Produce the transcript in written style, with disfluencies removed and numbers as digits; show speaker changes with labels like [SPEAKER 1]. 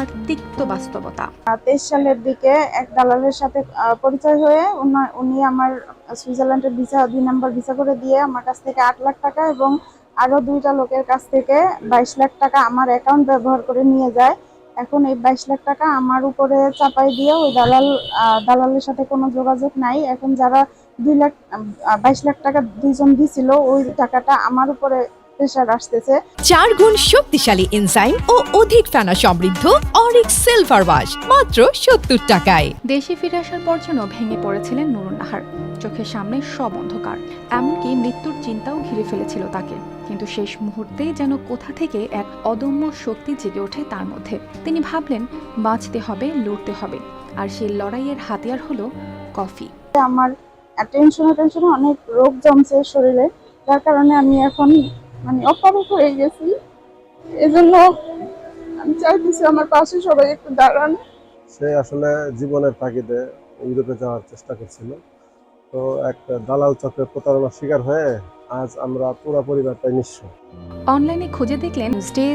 [SPEAKER 1] তার তিক্ত বাস্তবতা।
[SPEAKER 2] 23 সালের দিকে এক দালালের সাথে পরিচয় হয়ে উনি আমার সুইজারল্যান্ডের ভিসা 2 নাম্বার ভিসা করে দিয়ে আমার কাছ থেকে 8 লাখ টাকা এবং আরো 2টা লোকের কাছ থেকে 22 লাখ টাকা আমার অ্যাকাউন্ট ব্যবহার করে নিয়ে যায়। এখন এই 22 লাখ টাকা আমার উপরে চাপাই দিয়ে ওই দালালের সাথে কোনো যোগাযোগ নাই। এখন যারা 22 লাখ টাকা দুইজন দিছিল ওই টাকাটা আমার উপরে প্রেশার আসতেছে।
[SPEAKER 3] 4 গুণ শক্তিশালী এনজাইম ও অধিক ফেনা সমৃদ্ধ অরিক্স সিলভার ওয়াশ মাত্র 70 টাকায়।
[SPEAKER 1] দেশে ফিরে আসার পর যেন ভেঙে পড়েছিলেন নুরুন নাহার। চোখের সামনে সব অন্ধকার, এমনকি মৃত্যুর চিন্তাও ঘিরে ফেলেছিল তাকে। কিন্তু শেষ মুহূর্তে যেন কোথা থেকে এক অদম্য শক্তি জেগে ওঠে তার মধ্যে। তিনি ভাবলেন বাঁচতে হবে, লড়তে হবে, আর সেই লড়াইয়ের হাতিয়ার হলো কফি।
[SPEAKER 2] আমার টেনশনে অনেক রোগ জমছে শরীরে, যার কারণে আমি এখন অপারগ হয়ে গেছি। এজন্য আমি চাইতেছি আমার পাশে সবাই একটু দাঁড়ান।
[SPEAKER 4] সে আসলে জীবনের তাগিদে ইউরোপে যাওয়ার চেষ্টা করছিল, তো একটা দালাল চক্রের প্রতারণার শিকার হয়ে আজ আমরা পুরো পরিবারটাই নিঃস্ব।
[SPEAKER 1] অনলাইনে খুঁজে দেখলেন স্টে